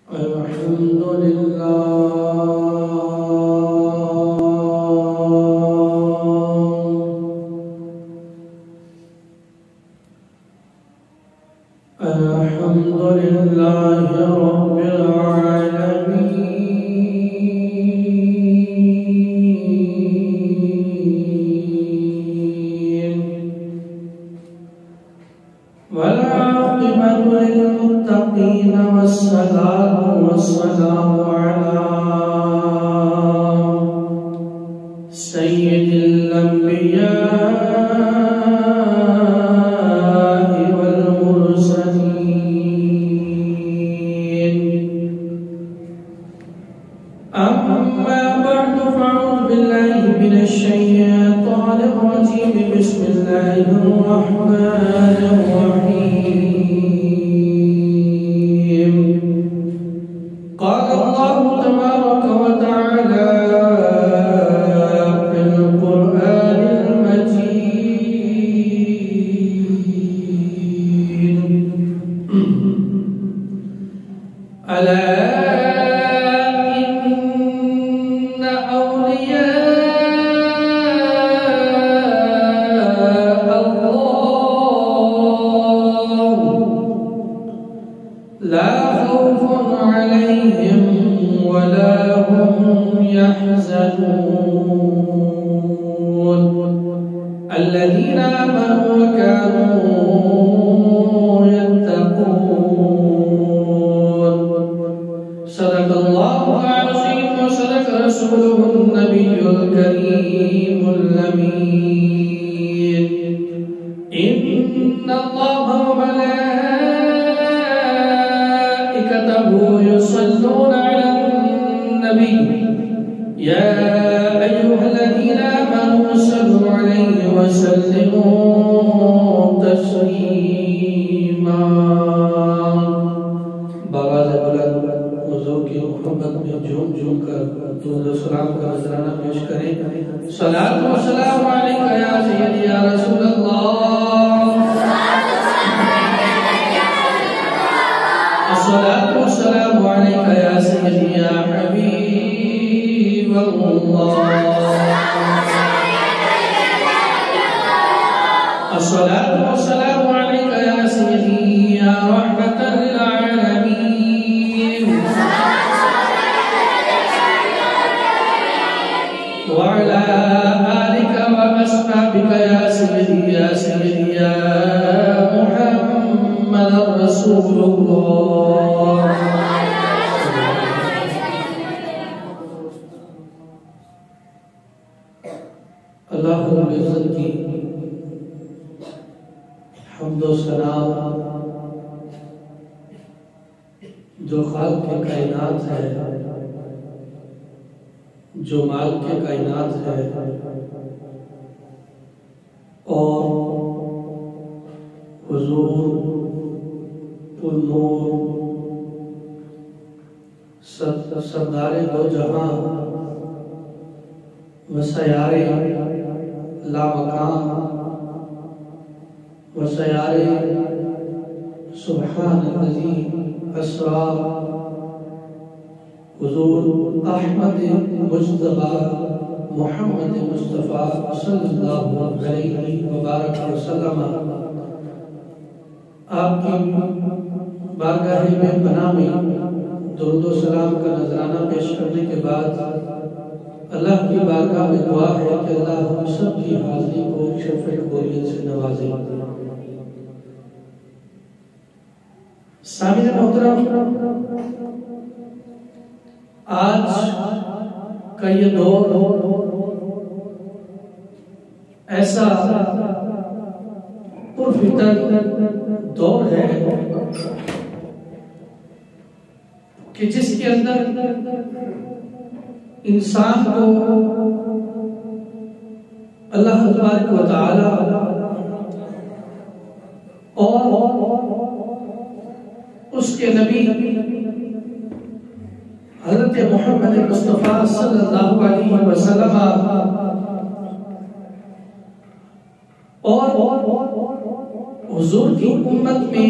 الحمد لله رب العالمين والعاقبة للمتقين والصلاة والسلام على سيد الأنبياء والمرسلين أما بعد فأعوذ بالله من الشيطان الرجيم بسم الله الرحمن الرحيم قال الله تبارك وتعالى في القرآن المجيد ألا إن أولياء الله لا خوف عليهم ولا هم يحزنون الذين آمنوا وكانوا يتقون صدق الله العظيم وصدق رسوله النبي الكريم الأمين إن الله وملائكته يصلون على النبي يا أيها الذين آمنوا صلوا عليه وسلموا تسليما باواز بلند حضور کی محبت میں جھوم جھوم کر درود و سلام کا نذرانہ پیش کریں صلاۃ و سلام علیک یا سیدی یا رسول اللہ الصلاۃ و سلام علیک یا سیدی یا حبیب اللہ الصلاۃ و سلام علیک یا سیدی یا رحمۃ للعالمین وعلى آلك وأصحابك يا سيدي يا سيدي يا محمد رسول الله اللہ رب العزت کی حمد و ثنا جو خالق کے کائنات ہے جو مالک کے کائنات ہے اور حضور النور سردار دو جہاں وسیار لامکان وسیار سبحان الذی اسرا حضور احمد مجتبی محمد مصطفیٰ صلی اللہ علیہ وبارک وسلم آپ کی بارگاہ میں پناہ میں درود و سلام کا نذرانہ پیش کرنے کے بعد اللہ کی بارگاہ میں دعا ہے کہ اللہ ہم سب کی حاضری کو شرف قبولیت سے نوازے سامعین محترم آج کا یہ دور ایسا پرفتن دور ہے کہ جس کے اندر انسان کو اللہ تبارک و تعالی اور اس کے نبی حضرت محمد مصطفیٰ صلی اللہ علیہ وسلم اور حضور کی امت میں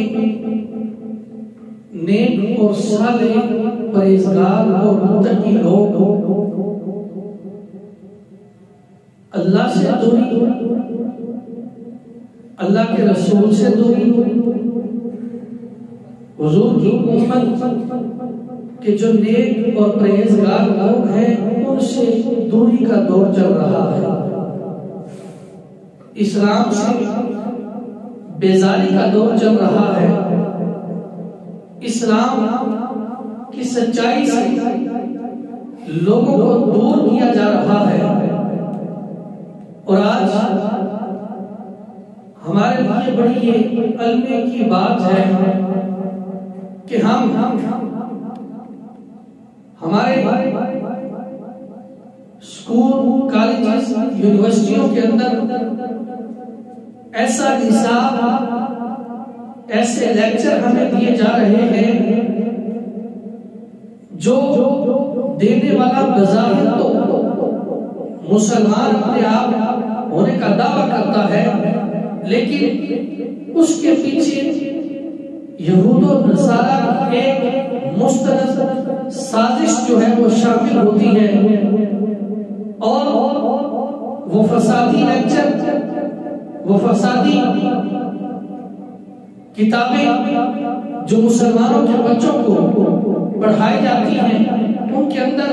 نیک اور صالح پرہیزگار اور متقی لوگ اللہ سے دوری، اللہ کے رسول سے دوری، حضور کی امت کہ جو نیک اور پرہیزگار لوگ ہیں ان سے دوری کا دور چل رہا ہے، اسلام سے بیزاری کا دور چل رہا ہے، اسلام کی سچائی سے لوگوں کو دور کیا جا رہا ہے۔ اور آج ہمارے لیے بڑی یہ علمے کی بات ہے کہ ہمارے اسکول، کالجز، یونیورسٹیوں کے اندر ایسا نصاب، ایسے لیکچر ہمیں دیے جا رہے ہیں جو دینے والا بظاہر تو مسلمان اپنے آپ ہونے کا دعویٰ کرتا ہے، لیکن اس کے پیچھے یہود و نصارہ کی ایک مستند سازش جو ہے وہ شامل ہوتی ہے، اور وہ فسادی لیکچر، وہ فسادی کتابیں جو مسلمانوں کے بچوں کو پڑھائی جاتی ہیں، ان کے اندر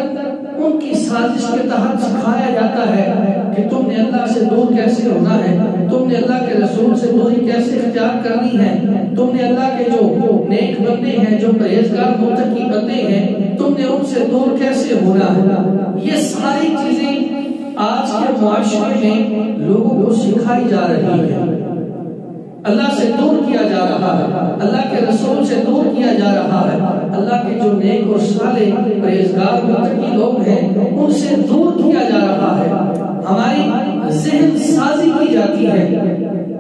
ان کی سازش کے تحت سکھایا جاتا ہے کہ تم نے اللہ سے دور کیسے ہونا ہے، تم نے اللہ کے رسول سے دوری کیسے اختیار کرنی ہے، تم نے اللہ کے جو نیک بندے ہیں، جو پرہیزگار متقی بندے ہیں، تم نے ان سے دور کیسے ہونا ہے۔ یہ ساری چیزیں آج کے معاشرے میں لوگوں کو سکھائی جا رہی ہے۔ اللہ سے دور کیا جا رہا ہے، اللہ کے رسول سے دور کیا جا رہا ہے، اللہ کے جو نیک اور صالح پرہیزگار متقی لوگ ہیں ان سے دور کیا جا رہا ہے۔ ہماری ذہن سازی کی جاتی ہے،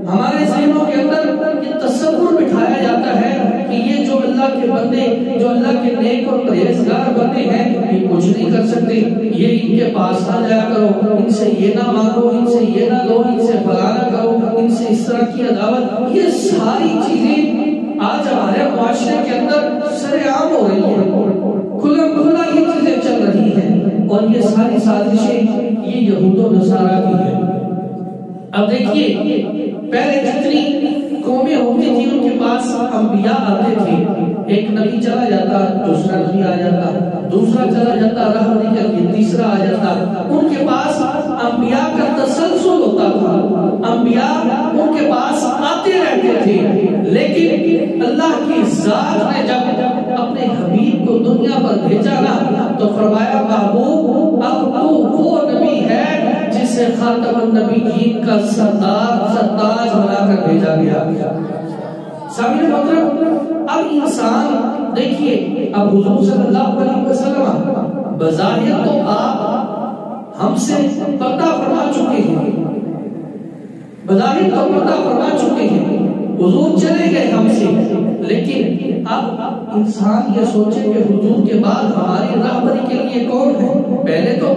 ہمارے ذہنوں کے اندر یہ تصور بٹھایا جاتا ہے کہ یہ جو اللہ کے بندے، جو اللہ کے نیک اور پرہیزگار بندے ہیں، یہ کچھ نہیں کر سکتے، یہ ان کے پاس نہ جایا کرو، ان سے یہ نہ مانگو، ان سے یہ نہ لو، ان سے فلاں نہ کرو، ان سے اس طرح کی عداوت۔ یہ ساری چیزیں آج ہمارے معاشرے کے اندر سر عام ہو رہی ہیں، کھلا کھلا یہ چیزیں چل رہی ہیں، اور یہ ساری سازشیں یہ یہود و نصارہ کی ہیں۔ اب دیکھیے، پہلے جتنی قومیں ہوتی تھی ان کے پاس انبیاء آتے تھے، ایک نبی چلا جاتا، دوسرا نبی آ جاتا، دوسرا چلا جاتا، رہبری کر کے تیسرا آ جاتا۔ ان کے پاس انبیاء کا تسلسل ہوتا تھا، انبیاء ان کے پاس آتے رہتے تھے، لیکن اللہ کی ذات نے جب اپنے حبیب کو دنیا پر بھیجا نا تو فرمایا محبوب اب تو وہ نبی ہے جسے خاتم النبیین کا سرتاج بنا کر بھیجا گیا۔ سامنے محترم، اب انسان دیکھیے، اب حضور صلی اللہ علیہ وسلم بظاہر تو آپ ہم سے پردہ فرما چکے ہیں، بظاہر تو پردہ فرما چکے ہیں، حضور چلے گئے ہم سے، لیکن اب انسان یہ سوچے کہ حضور کے بعد ہماری رہبری کے لیے کون ہے؟ پہلے تو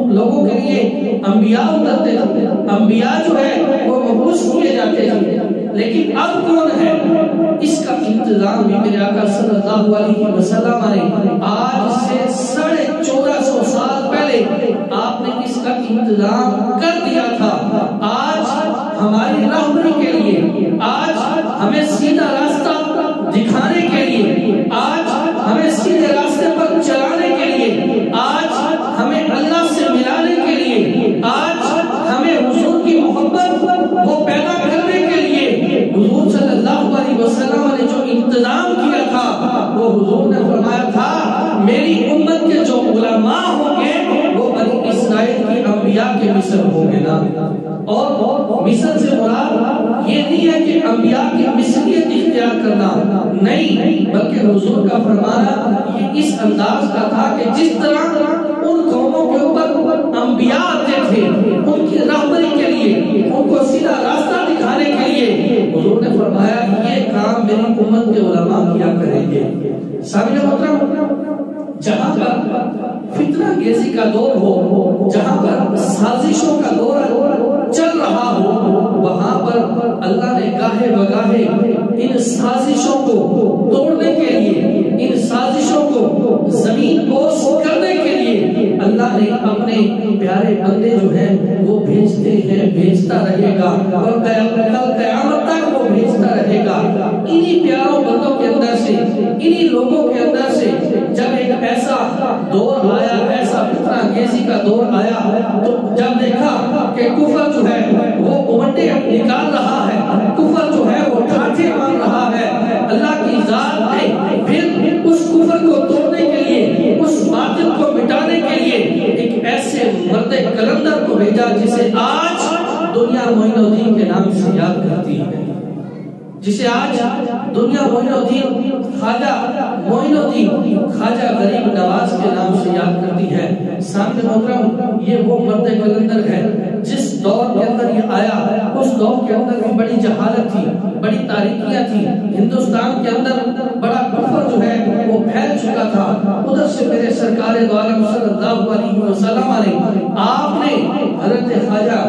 لوگوں کے لیے انبیاء اترتے تھے، انبیاء جو ہے وہ مبعوث کیے جاتے تھے، لیکن اب کون ہے؟ اس کا انتظام بھی میرے آقا صلی اللہ علیہ وسلم نے آج سے 1450 سال پہلے آپ نے اس کا انتظام کر دیا تھا۔ آج ہماری رہبری کے لیے، آج ہمیں سیدھا راستہ دکھانے کے لیے، آج ہمیں سیدھے راستے پر چلانے کے لیے، آج ہمیں اللہ سے ملانے کے لیے، آج ہمیں حضور کی محبت وہ پیدا کرنے کے لیے حضور صلی اللہ علیہ وسلم نے جو انتظام کیا تھا، وہ حضور نے فرمایا تھا میری امت کے جو علماء ہوں گے وہ بنی اسرائیل کی انبیاء کے مثل ہوں گے نا۔ اور مثل سے مراد یہ نہیں ہے کہ انبیاء کی مثلیت اختیار کرنا، نہیں، بلکہ حضور کا فرمانا یہ اس انداز کا تھا کہ جس طرح ان قوموں کے اوپر انبیاء آتے تھے ان کی رہبری کے لیے، ان کو سیدھا راستہ دکھانے کے لیے، حضور نے فرمایا یہ کام میری امت کے علماء کیا کریں گے۔ سامنے محترم، جہاں پر فتنہ گیزی کا دور ہو، جہاں پر سازشوں کا دور چل رہا ہو، وہاں پر اللہ نے گاہے بگاہے ان سازشوں کو توڑنے کے لیے، زمین بوس کرنے کے لیے اللہ نے اپنے پیارے بندے جو ہیں وہ بھیجتے ہیں، بھیجتا رہے گا اور کل قیامت تک وہ بھیجتا رہے گا۔ انہی پیاروں بندوں کے اندر سے، انہی لوگوں کے اندر سے جب ایک ایسا دور آیا، ایسا فتنہ انگیزی کا دور آیا، تو جب دیکھا کہ کفر جو ہے وہ امنڈے نکال رہا ہے، کفر جو ہے وہ ٹھاٹھے مار رہا ہے، اللہ کی ذات نے پھر اس کفر کو توڑنے کے لیے، اس باطل کو مٹانے کے لیے ایک ایسے مرد کلندر کو بھیجا جسے آج دنیا معین الدین کے نام سے یاد کرتی ہے، جسے آج دنیا معین الدین خواجہ معین الدین خواجہ غریب نواز کے نام سے یاد کرتی ہے۔ سامنے محترم، یہ وہ مرد کلندر ہے جس دور کے اندر یہ آیا، اس دور کے اندر بھی بڑی جہالت تھی، بڑی تاریکیاں تھی، ہندوستان کے اندر بڑا کفر جو ہے وہ پھیل چکا تھا۔ ادھر سے میرے سرکار دو عالم صلی اللہ علیہ وسلم علیہ آپ نے حضرت خواجہ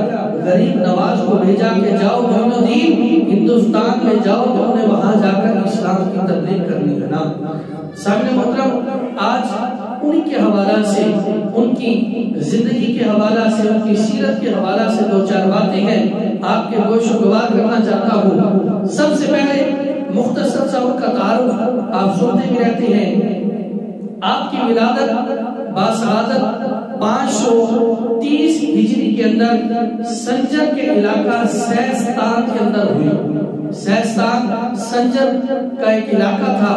غریب نواز کو بھیجا کہ جاؤ معین الدین ہندوستان میں جاؤ، تم نے وہاں جا کر اسلام کی تبلیغ کرنی ہے نا۔ سامنے محترم، آج ان کے حوالہ سے، ان کی زندگی کے حوالہ سے، ان کی سیرت کے حوالہ سے دو چار باتیں ہیں آپ کے گوش و گوار کرنا چاہتا ہوں۔ سب سے پہلے مختصر سا ان کا تعارف آپ سنتے بھی رہتے ہیں۔ آپ کی ولادت باسعادت 530 ہجری کے اندر سنجر کے علاقہ سیستان کے اندر ہوئی۔ سیستان سنجر کا ایک علاقہ تھا۔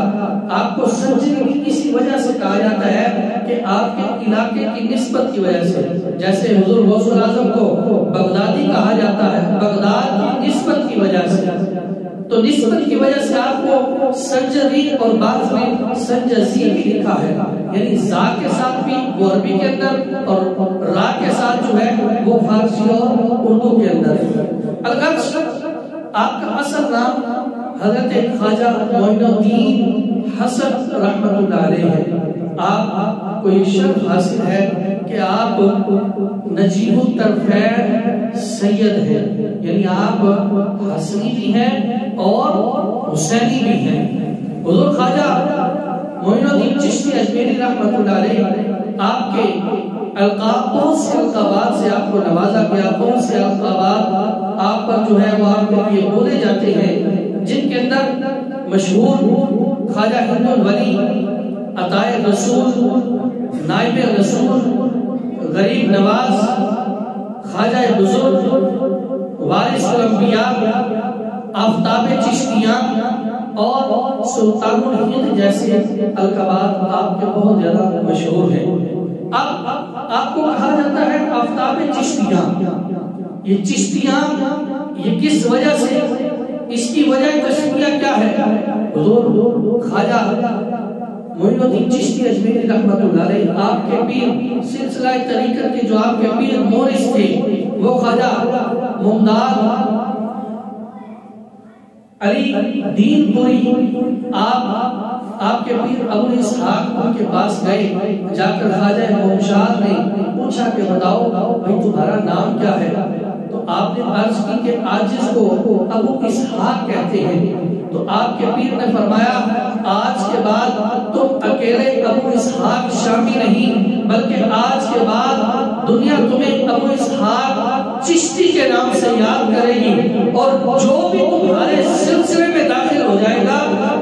آپ کو سنجر اسی وجہ سے کہا جاتا ہے کہ آپ کے علاقے کی نسبت کی وجہ سے، جیسے حضور غوث الاعظم کو بغدادی کہا جاتا ہے بغداد کی نسبت کی وجہ سے، تو نسبت کی وجہ سے آپ کو سنجری اور بعض میں سنجزی بھی لکھا ہے، یعنی زا کے ساتھ بھی وہ عربی کے اندر اور را کے ساتھ جو ہے وہ فارسی اور اردو کے اندر۔ اگرچہ آپ کا اصل نام حضرت خواجہ معین الدین حسن رحمت اللہ علیہ ہے، آپ کو یہ شرف حاصل ہے کہ آپ نجیب الطرفین سید ہیں، یعنی آپ حسنی بھی ہیں اور حسینی بھی ہیں۔ حضور خواجہ معین الدین چشتی اجمیری رحمت اللہ علیہ آپ کے القاب، بہت سے القابات سے آپ کو نوازا گیا، بہت سے القابات آپ پر جو ہے وہ آپ کے لیے بولے جاتے ہیں، جن کے اندر مشہور خواجہ ہند الولی، عطائے رسول، نائب رسول، غریب نواز، خواجہ بزرگ، وارث الانبیاء، آفتاب چشتیاں اور سلطان الہند جیسے القابات آپ کے بہت زیادہ مشہور ہیں۔ اب آپ کو کہا جاتا ہے آفتاب چشتیاں۔ یہ چشتیاں یہ کس وجہ سے، اس کی وجہ تشریح کیا ہے؟ حضور خواجہ معین الدین چشتی اجمیری رحمت اللہ علیہ آپ کے پیر، سلسلہ طریقت کے جو آپ کے پیر مورث تھے وہ خواجہ ممداد علی دین پوری، آپ کے پیر ابو اسحاق ان کے پاس گئے، جا کر خواجہ ممشاد نے پوچھا کہ بتاؤ بھائی تمہارا نام کیا ہے؟ تو آپ نے عرض کی کہ عاجز کو ابو اسحاق کہتے ہیں۔ تو آپ کے پیر نے فرمایا آج کے بعد تم اکیلے ابو اسحاق شامی نہیں، بلکہ آج کے بعد دنیا تمہیں ابو اسحاق چشتی کے نام سے یاد کرے گی، اور جو بھی تمہارے سلسلے میں داخل ہو جائے گا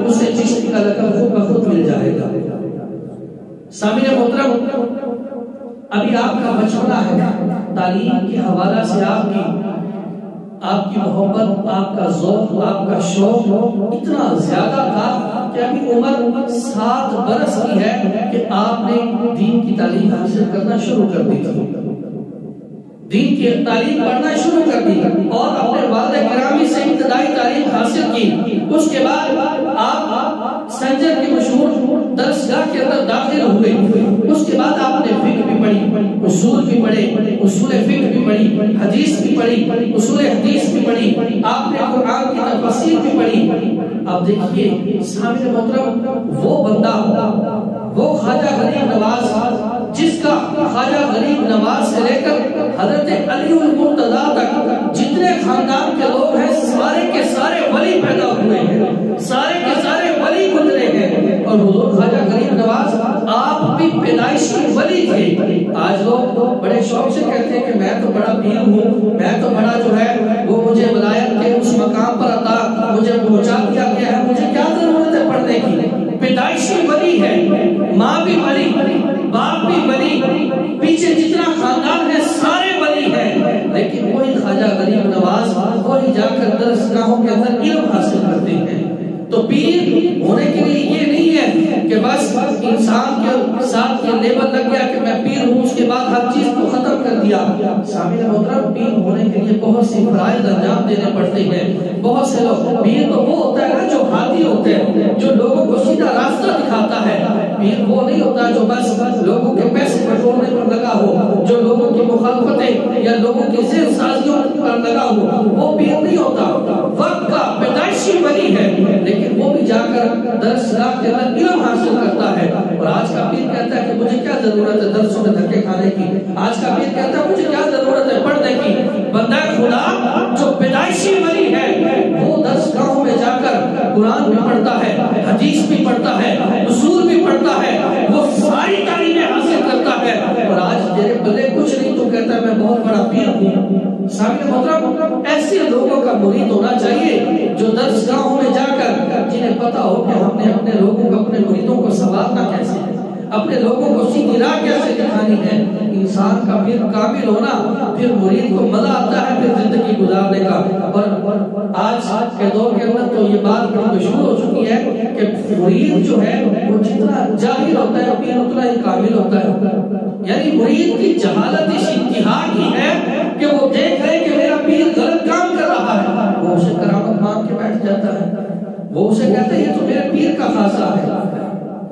اسے چشتی کا لقب خود بخود مل جائے گا۔ سامعین محترم، ابھی آپ کا بچپنا ہے، تعلیم کے حوالہ سے آپ کی محبت، آپ کا ذوق، آپ کا شوق اتنا زیادہ تھا کہ ابھی عمر 7 برس کی ہے کہ آپ نے دین کی تعلیم حاصل کرنا شروع کر دی تھی، دین کی تعلیم پڑھنا شروع کر دی اور اپنے والد گرامی سے ابتدائی تعلیم حاصل کی۔ اس کے بعد آپ سنجر کے مشہور درسگاہ کے اندر داخل ہوئے۔ اس کے بعد آپ نے فقہ بھی پڑھی، اصول بھی پڑھے، اصول فقہ بھی پڑھی، حدیث بھی پڑھی، اصول حدیث بھی پڑھی، آپ نے قرآن کی تفسیر بھی پڑھی۔ اب دیکھیے سامنے محترم، وہ بندہ، وہ خواجہ غریب نواز جس کا خواجہ غریب نواز سے لے کر حضرت علی المرتضیٰ تک جتنے خاندان کے لوگ ہیں سارے کے سارے ولی پیدا ہوئے ہیں، سارے کے سارے ولی گزرے ہیں، اور حضور خواجہ غریب نواز آپ پیدائشی ولی تھے. آج لوگ بڑے شوق سے کہتے ہیں کہ میں تو بڑا پیر ہوں, میں تو بڑا جو ہے وہ مجھے ولایت کے اس مقام پر عطا مجھے پہنچا دیا گیا ہے, مجھے کیا ضرورت ہے پڑھنے کی. پیدائشی ولی ہے, ماں بھی ولی, باپ بھی ولی, پیچھے جتنا خاندان ہے سارے ولی ہیں, لیکن وہی خواجہ غریب نواز وہی جا کر درسگاہوں کے اندر علم حاصل کرتے ہیں. تو پیر ہونے کے لیے یہ نہیں ہے کہ بس انسان کے ساتھ یہ لیبل لگ گیا کہ میں پیر ہوں, اس کے بعد ہر چیز کو ختم کر دیا. سامعین محترم, پیر ہونے کے لیے بہت سی فرائض انجام دینے پڑتے ہیں. بہت سے لوگ, پیر تو وہ ہوتا ہے نا جو ہادی ہوتے ہیں, جو لوگوں کو سیدھا راستہ دکھاتا ہے. پیر وہ نہیں ہوتا جو بس لوگوں کے پیسے بٹورنے پر لگا ہو, جو لوگوں کی مخالفتیں یا لوگوں کی ذہن سازیوں پر لگا ہو, وہ پیر نہیں ہوتا. وقت کا پیدائشی ولی ہے, لیکن وہ بھی جا کر درسگاہ کے اندر علم حاصل کرتا ہے. اور آج کا پیر کہتا ہے کہ مجھے کیا ضرورت ہے درسوں میں دھکے کھانے کی. آج کا پیر کہتا ہے مجھے کیا ضرورت ہے پڑھنے کی. بندہ خدا جو پیدائشی ولی ہے وہ درسگاہوں میں جا کر قرآن بھی پڑھتا ہے, حدیث بھی پڑھتا ہے, اصول بھی پڑھتا ہے, وہ ساری تعلیمیں حاصل کرتا ہے. اور آج تیرے بلے کچھ نہیں تو کہتا ہے میں بہت بڑا پیر ہوں. سامنے محترم, ایسے لوگوں کا مرید ہونا چاہیے جو درسگاہوں میں جا کر جنہیں پتا ہو کہ ہم نے اپنے لوگوں کو, اپنے مریدوں کو سنبھالنا کیسے ہے, اپنے لوگوں کو سیدھی راہ کیسے دکھانی ہے. انسان کا پھر کامل ہونا, پھر مرید کو مزہ آتا ہے پھر زندگی گزارنے کا. اور آج کے دور کے اندر تو یہ بات بڑی مشہور ہو چکی ہے کہ مرید جو ہے وہ جتنا جاہل ہوتا ہے پیر اتنا ہی کامل ہوتا ہے. یعنی مرید کی جہالت اس انتہا کی ہے کہ وہ دیکھ رہے کہ میرا پیر غلط کام کر رہا ہے, وہ اسے کرامت مان کے بیٹھ جاتا ہے. وہ اسے کہتے ہیں یہ تو میرے پیر کا خاصہ ہے,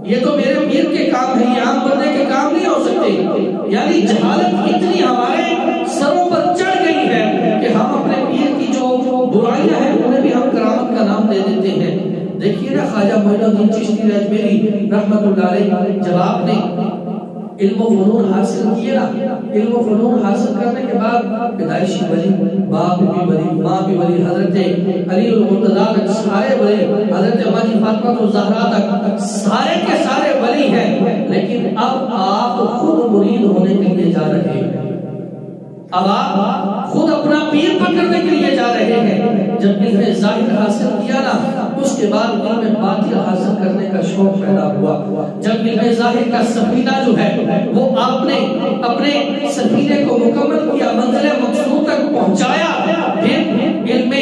یہ تو میرے پیر کے کام ہے, یہ عام بندے کے کام نہیں ہو سکتے. یعنی جہالت اتنی ہمارے سروں پر چڑھ گئی ہے کہ ہم اپنے پیر کی جو برائیاں ہیں انہیں بھی ہم کرامت کا نام دے دیتے ہیں. دیکھیے نا خواجہ معین الدین چشتی اجمیری رحمت اللہ علیہ, جب آپ نے علم و فنون حاصل کیے نا, علم و فنون حاصل کرنے کے بعد پیدائشی ولی, باپ بھی ولی, ماں بھی ولی, حضرت علی المرتضیٰ تک سارے ولی, حضرت ماجی فاطمہ الزہرا تک سارے کے سارے ولی ہیں. لیکن اب آپ خود مرید ہونے کے لیے جا رہے ہیں, اب آپ خود اپنا پیر پکڑنے کے لیے جا رہے ہیں. جب علم ظاہر حاصل کیا نا, اس کے بعد علم باطن حاصل کرنے کا شوق پیدا ہوا. جب علم ظاہر کا سفینہ جو ہے وہ آپ نے اپنے سفینے کو مکمل کیا, منزل مقصود تک پہنچایا, پھر علم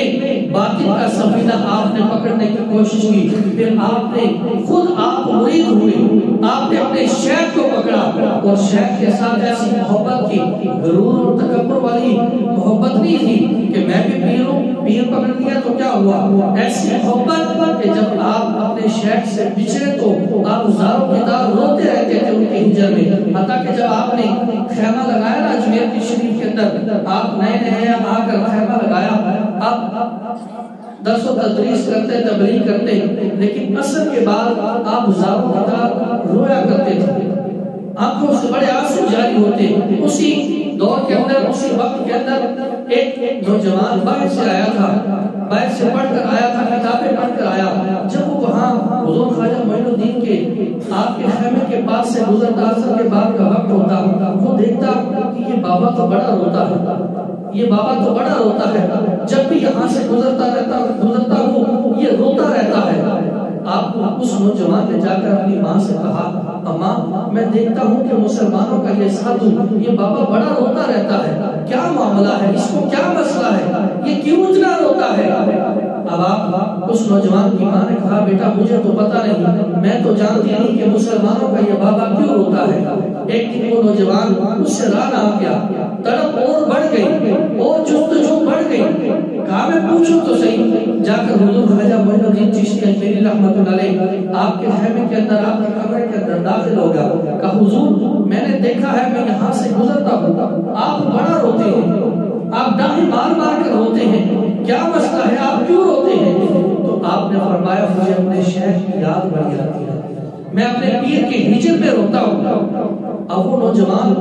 باطن کا سفینہ آپ نے پکڑنے کی کوشش کی. پھر آپ نے خود آپ مرید ہوئے, آپ نے اپنے شیخ کو پکڑا, اور شیخ کے ساتھ ایسی محبت کی, غرور اور تکبر والی محبت نہیں تھی کہ میں بھی پیر ہوں, پیر پکڑ لیا تو کیا ہوا. ایسی محبت کہ جب آپ اپنے شیخ سے بچھڑے تو آپ ہزاروں کی طرح روتے رہتے تھے ان کے ہجر میں. حتیٰ کہ جب آپ نے خیمہ لگایا نا اجمیر کی شریف کے اندر, آپ نئے نئے آ کر خیمہ لگایا, آپ درس و تدریس کرتے, تبلیغ کرتے, لیکن عصر کے بعد آپ ہزاروں کی طرح رویا کرتے تھے, آنکھوں سے بڑے آنسو جاری ہوتے. اسی دور کے اندر, اسی وقت کے اندر ایک نوجوان باہر سے آیا تھا, باہر سے پڑھ کر آیا تھا, کتابیں پڑھ کر آیا. جب وہ وہاں حضور خواجہ معین الدین کے آپ کے خیمے کے پاس سے گزرتا, عصر کے بعد کا وقت ہوتا, وہ دیکھتا کہ یہ بابا تو بڑا روتا ہے, یہ بابا تو بڑا روتا ہے, جب بھی یہاں سے گزرتا ہوں یہ روتا رہتا ہے. آپ اس نوجوان نے جا کر اپنی ماں سے کہا, اماں میں دیکھتا ہوں کہ مسلمانوں کا یہ سادھو, یہ بابا بڑا روتا رہتا ہے, کیا معاملہ ہے, اس کو کیا مسئلہ ہے, یہ کیوں اتنا روتا ہے. اب آپ اس نوجوان کی ماں نے کہا, بیٹا مجھے تو پتا نہیں, میں تو جانتی نہیں کہ مسلمانوں کا یہ بابا کیوں روتا ہے. ایک دن وہ نوجوان اس سے راہ آ گیا, تڑپ اور بڑھ گئی, اور جستجو بڑھ گئی. کہا میں پوچھوں تو صحیح. جا کر حضور خواجہ معین الدین چشتی اجمیری رحمت اللہ علیہ آپ کے خیمے کے اندر, آپ کے کمرے کے اندر داخل ہو گیا. کہا حضور میں نے دیکھا ہے, میں یہاں سے گزرتا ہوں, آپ بڑا روتے ہیں, آپ ڈاہیں مار مار کر روتے ہیں, کیا مسئلہ ہے, آپ کیوں روتے ہیں. تو آپ نے فرمایا, مجھے اپنے شیخ کی یاد بڑی آتی ہے, میں اپنے پیر کے ہجر پہ روتا ہوں. اب وہ نوجوان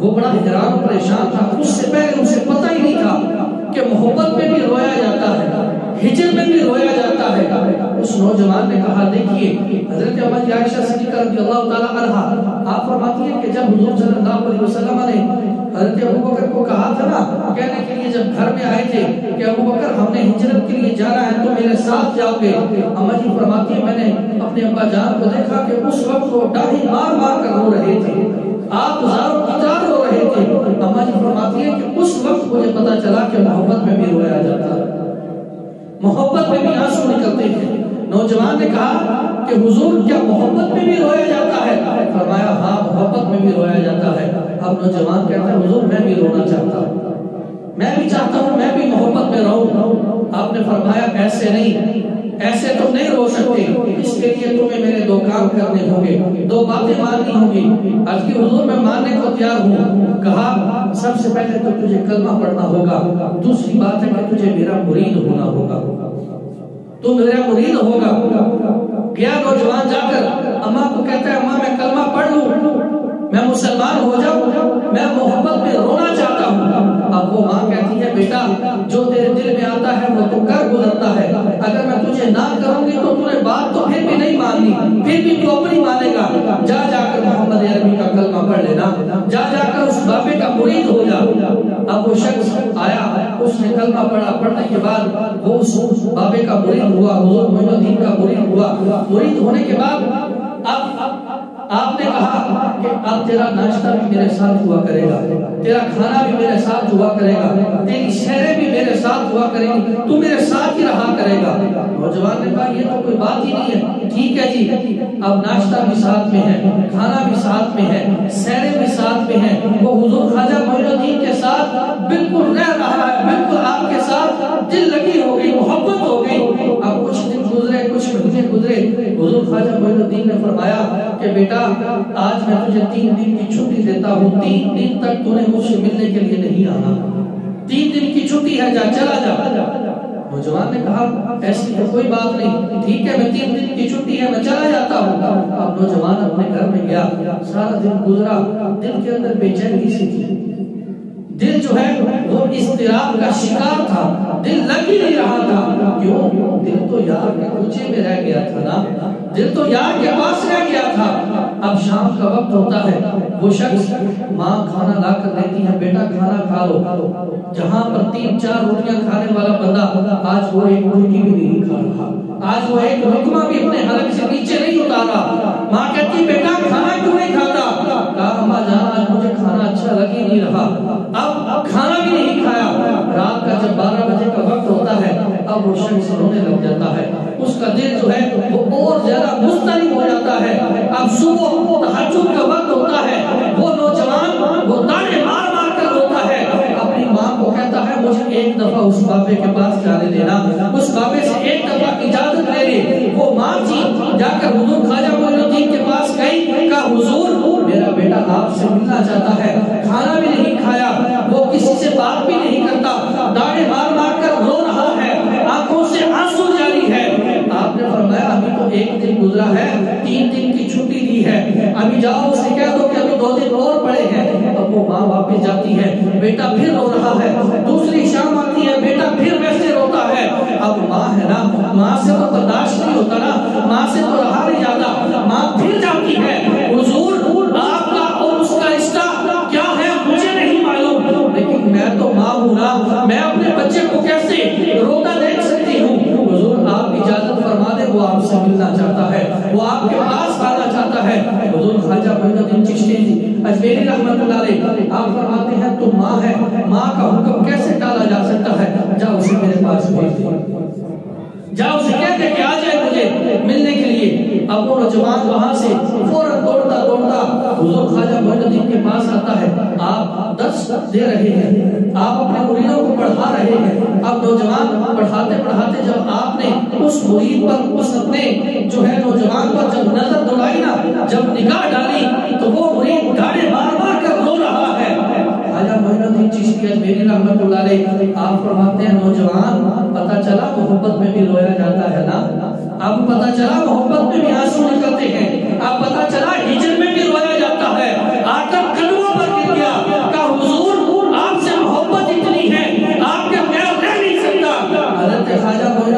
وہ بڑا حیران پریشان تھا, اس سے پہلے اسے پتہ ہی نہیں تھا کہ محبت میں بھی رویا جاتا ہے, ہجر میں بھی رویا جاتا ہے۔ اس نوجوان نے کہا دیکھیے حضرت اما عائشہ صدیقہ رضی اللہ تعالی عنہا آپ فرماتی ہیں کہ جب حضور صلی اللہ علیہ وسلم نے حضرت ابو بکر کو کہا تھا نا کہنے کے لیے جب گھر میں آئے تھے کہ ابو بکر ہم نے ہجرت کے لیے جانا ہے تو میرے ساتھ جاؤ گے، اما جی فرماتی ہیں میں نے اپنے ابا جان کو دیکھا کہ اس وقت وہ ڈاڑھی مار مار کر رو رہے تھے، آپ زاروں کی طرح رو رہے تھے۔ اما جی فرماتی ہیں کہ اس وقت مجھے پتا چلا کہ محبت میں بھی رویا جاتا ہے، محبت میں بھی آنسو نکلتے ہیں۔ نوجوان نے کہا کہ حضور کیا محبت میں بھی رویا جاتا ہے؟ فرمایا ہاں محبت میں بھی رویا جاتا ہے۔ اب نوجوان کہتا ہے حضور میں بھی رونا چاہتا ہوں، میں بھی چاہتا ہوں میں بھی محبت میں رہوں۔ آپ نے فرمایا ایسے نہیں، ایسے تم نہیں رو سکتے، اس کے لیے تمہیں میرے دو کام کرنے ہوں گے، دو باتیں ماننی ہوں گی۔ آج کی حضور میں ماننے کو تیار ہوں۔ کہا سب سے پہلے تو تجھے کلمہ پڑھنا ہوگا، دوسری بات ہے کہ تجھے میرا مرید ہونا ہوگا، تو میرا مرید ہوگا۔ گیا نوجوان جا کر اماں کو کہتا ہے اماں میں کلمہ پڑھ لوں، میں مسلمان ہو جاؤں، میں محبت میں رونا چاہتا ہوں۔ اب وہ ماں کہتی ہے بیٹا جو تیرے دل میں آتا ہے وہ تو کر گزرتا ہے، اگر میں تجھے نہ کروں گی تو تمہیں بات تو پھر بھی نہیں ماننی، پھر بھی تو اپنی مانے گا۔ جا جا کر محمد عربی کا کلمہ پڑھ لینا، جا جا کر اس بابے کا مرید ہو جا۔ اب وہ شخص آیا، اس نے کلمہ پڑھا، پڑھنے کے بعد وہ اس بابے کا مرید ہوا، حضور معین الدین کا مرید ہوا۔ مرید ہونے کے بعد اب آپ نے کہا کہ اب تیرا ناشتہ بھی میرے ساتھ ہوا کرے گا، تیرا کھانا بھی میرے ساتھ ہوا کرے گا، تیری سیریں بھی میرے ساتھ ہوا کریں گی، تو میرے ساتھ ہی رہا کرے گا۔ نوجوان نے کہا یہ تو کوئی بات ہی نہیں ہے، ٹھیک ہے جی، اب ناشتہ بھی ساتھ میں ہے، کھانا بھی ساتھ میں ہے، سیریں بھی ساتھ میں ہیں۔ وہ حضور خواجہ معین الدین کے ساتھ بالکل رہ رہا ہے، بالکل آپ کے ساتھ دل لگی ہو گئی، محبت ہو گئی۔ اب کچھ دن گزرے، کچھ مہینے گزرے، حضور خواجہ معین الدین نے فرمایا کہ بیٹا آج میں تجھے 3 دن کی چھٹی دیتا ہوں، 3 دن تک تو نے مجھ سے ملنے کے لیے نہیں آنا، 3 دن کی چھٹی ہے، جا چلا جا۔ نوجوان نے کہا ایسی تو کوئی بات نہیں، ٹھیک ہے میں 3 دن کی چھٹی ہے، میں چلا جاتا ہوں۔ اب نوجوان اپنے گھر میں گیا، سارا دن گزرا، دل کے اندر بے چینی سی تھی، دل جو ہے وہ اضطراب کا شکار تھا، دل لگ ہی نہیں رہا تھا۔ کیوں؟ دل تو یار کے کوچے میں رہ گیا تھا نا، دل تو یار کے پاس رہ گیا تھا۔ اب شام کا وقت ہوتا ہے، وہ شخص ماں کھانا لا کر دیتی ہے، بیٹا کھانا کھا لو۔ جہاں پر 3-4 روٹیاں کھانے والا بندہ آج وہ ایک روٹی بھی نہیں کھا رہا، آج وہ ایک لقمہ بھی اپنے حلق سے نیچے نہیں اتارا۔ ماں کہتی بیٹا کھانا کیوں نہیں کھاتا؟ کہا اماں جان آج مجھے کھانا اچھا لگ ہی نہیں رہا، اب کھانا بھی نہیں کھایا۔ رات کا جب 12 بجے کا وقت ہوتا ہے اب وہ شخص رونے لگ جاتا ہے، اس کا دل جو ہے وہ اور زیادہ مضطرب ہو جاتا ہے۔ اب صبح تہجد کا وقت ہوتا ہے، وہ نوجوان وہ تانے مار مار کر روتا ہے، اپنی ماں کو کہتا ہے مجھے ایک دفعہ اس بابے کے پاس جانے دینا، اس بابے سے ایک دفعہ اجازت لے لے۔ وہ ماں جی جا کر حضور خواجہ معین الدین کے پاس گئی، کہا حضور میرا بیٹا آپ سے ملنا چاہتا ہے، کھانا بھی نہیں کھایا، وہ کسی سے بات بھی نہیں کرتا، داڑھی مار مار کر رو رہا ہے، آنکھوں سے آنسو جاری ہے۔ آپ نے فرمایا ابھی تو 1 دن گزرا ہے، 3 دن کی چھٹی دی ہے، ابھی جاؤ اسے کہہ دو کہ ابھی 2 دن اور پڑے ہیں۔ اب وہ ماں واپس جاتی ہے، بیٹا پھر رو رہا ہے، دوسری شام آتی ہے، بیٹا پھر ویسے روتا ہے۔ اب ماں ہے نا، ماں سے تو برداشت نہیں ہوتا نا، ماں سے تو رہا نہیں جاتا، ماں پھر جاتی ہے، حضور آپ کا اور اس کا رشتہ کیا ہے مجھے نہیں معلوم، لیکن میں تو ماں ہوں نا، میں اپنے بچے کو کیسے روتا دیکھ سکتی ہوں؟ حضور آپ اجازت فرما دیں، وہ آپ سے ملنا چاہتا ہے، وہ آپ کے پاس آنا چاہتا ہے۔ حضور خواجہ معین الدین چشتی اجمیری رحمت اللہ علیہ آپ فرماتے ہیں تو ماں ہے، ماں کا حکم کیسے ٹالا جا سکتا ہے؟ جاؤ اسے میرے پاس بھیج دے، جاؤ اسے کہہ دے کہ آ جائے مجھے ملنے کے لیے۔ اب وہ نوجوان وہاں سے فوراً دوڑتا دوڑتا حضور خواجہ معین الدین کے پاس آتا ہے۔ آپ درس دے رہے ہیں، آپ اپنے مریدوں کو پڑھا رہے ہیں۔ اب نوجوان پڑھاتے پڑھاتے جب آپ نے اس مرید پر، اس اپنے جو ہے نوجوان پر جب نظر دوڑائی نا، جب نگاہ ڈالی تو وہ مرید گاڑے مار مار کر رو رہا ہے۔ خواجہ معین الدین چشتی اجمیری رحمت اللہ علیہ آپ فرماتے ہیں نوجوان پتہ چلا محبت میں بھی رویا جاتا ہے نا، اب پتہ چلا محبت میں بھی آنسو نکلتے ہیں، اب پتہ چلا ہجر میں بھی رویا جاتا ہے۔ آ کر قدموں پر گر گیا، کہا حضور آپ سے محبت اتنی ہے آپ کے بغیر رہ نہیں سکتا۔ حضرت خواجہ معین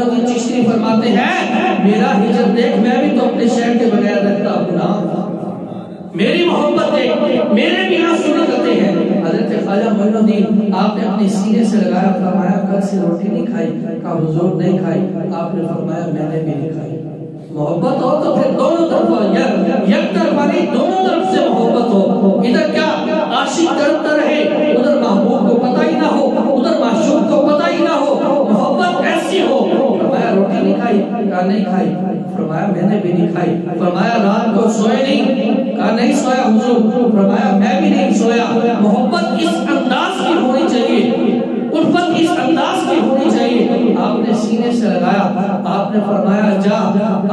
میری محبت دیکھ، میرے بھی آنسو نکلتے ہیں۔ حضرت خواجہ معین الدین آپ نے اپنے سینے سے لگایا، فرمایا کل سے روٹی نہیں کھائی؟ کہا حضور نہیں کھائی۔ آپ نے فرمایا میں نے بھی نہیں کھائی۔ محبت ہو تو پھر دونوں طرف، یک طرف نہیں، دونوں طرف سے محبت ہو۔ ادھر کیا عاشق کرتا رہے، ادھر محبوب کو پتہ ہی نہ ہو، ادھر معشوق کو پتہ ہی نہ ہو۔ محبت ایسی ہو۔ فرمایا روٹی نہیں کھائی؟ کہا نہیں کھائی۔ فرمایا میں نے بھی نہیں کھائی۔ فرمایا رات کو سوئے نہیں؟ کہا نہیں سویا حضور۔ فرمایا میں بھی نہیں سویا۔ محبت اس انداز کی ہونی چاہیے، الفت اس انداز کی ہونی چاہیے۔ آپ نے سینے سے لگایا، آپ نے فرمایا جا،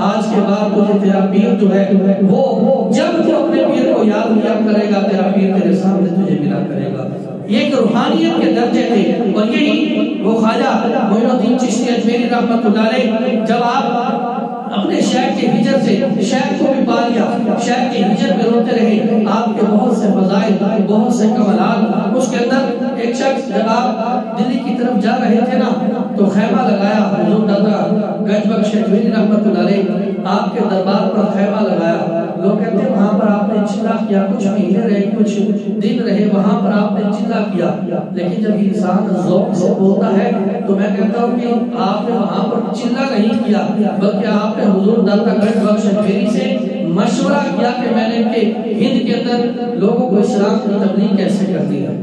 آج کے بعد تجھے تیرا پیر جو ہے وہ جب تو اپنے پیر کو یاد کیا کرے گا، تیرا پیر تیرے سامنے تجھے ملا کرے گا۔ یہ ایک روحانیت کے درجے تھے، اور یہی وہ خواجہ معین الدین چشتی اجمیری رحمۃ اللہ علیہ، جب آپ اپنے شیخ کے ہجر سے شیخ کو بھی پا لیا، شیخ کے ہجر میں روتے رہے، آپ کے بہت سے فضائل، بہت سے کمالات۔ اس کے اندر ایک شخص جب آپ دلی کی طرف جا رہے تھے نا تو خیمہ لگایا، حضور دادا گنج بخش اجمیری رحمۃ اللہ علیہ آپ کے دربار پر خیمہ لگایا۔ لوگ کہتے ہیں وہاں پر آپ نے چلا کیا، کچھ مہینے رہے، کچھ دن رہے، وہاں پر آپ نے چلا کیا، لیکن جب انسان ذوق سے بولتا ہے تو میں کہتا ہوں کہ آپ نے وہاں پر چلا نہیں کیا، بلکہ آپ نے حضور داتا گنج بخش اجمیری سے مشورہ کیا کہ میں نے ان کے ہند کے اندر لوگوں کو اسلام کی تبلیغ کیسے کرتی ہے۔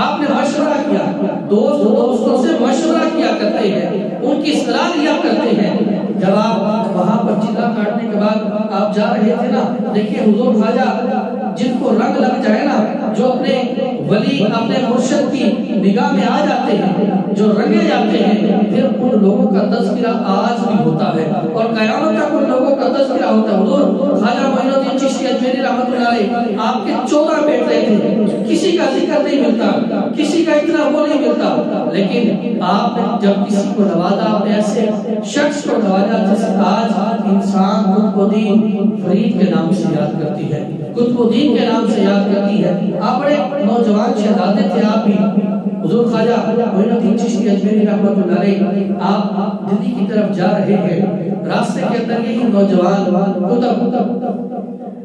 آپ نے مشورہ کیا، دوستوں سے مشورہ کیا کرتے ہیں، ان کی صلاح لیا کرتے ہیں۔ جب آپ وہاں پر چلا کاٹنے کے بعد آپ جا رہے تھے نا، دیکھیے حضور خواجہ جن کو رنگ لگ جائے نا، جو اپنے ولی اپنے مرشد کی نگاہ میں آ جاتے ہیں، جو رنگے جاتے ہیں، پھر ان لوگوں کا تذکرہ آج بھی ہوتا ہے اور قیامت تک ان لوگوں کا تذکرہ ہوتا ہے۔ حضور خواجہ معین الدین چشتی اجمیری رحمۃ اللہ علیہ آپ کے 14 بیٹے تھے، کسی کا ذکر نہیں ملتا، کسی کا اتنا وہ نہیں ملتا، لیکن آپ نے جب کسی کو نوازا، آپ نے ایسے شخص کو نوازا جس آج انسان قطب الدین فرید کے نام سے یاد کرتی ہے، قطب الدین کے نام سے یاد کرتی ہے۔ آپ بڑے نوجوان شہزادے تھے، آپ بھی حضور خواجہ معین الدین چشتی اجمیری رحمۃ اللہ علیہ آپ دلی کی طرف جا رہے ہیں، راستے کے اندر یہی نوجوان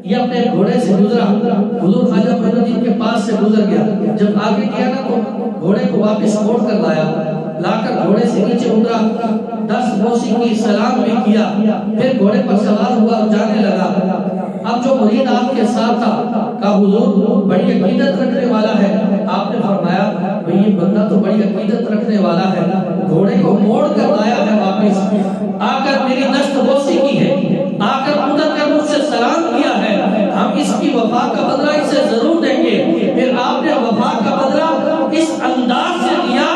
یہ اپنے گھوڑے سے گزرا، حضور خواجہ معین الدین کے پاس سے گزر گیا، جب آگے گیا نا تو گھوڑے کو واپس موڑ کر لا کر گھوڑے سے نیچے اترا، 10 بوسی کی سلام بھی کیا، پھر گھوڑے پر سوار ہوا اور جانے لگا۔ اب جو مرید آپ کے ساتھ تھا کہا حضور بڑی عقیدت رکھنے والا ہے۔ آپ نے فرمایا بھئی یہ بندہ تو بڑی عقیدت رکھنے والا ہے، گھوڑے کو موڑ کر لایا ہے واپس، آ کر میری دست بوسی کی ہے، آ کر اتر کر مجھ سے سلام کیا ہے، ہم اس کی وفا کا بدلہ اسے ضرور دیں گے۔ پھر آپ نے وفا کا بدلہ اس انداز سے دیا،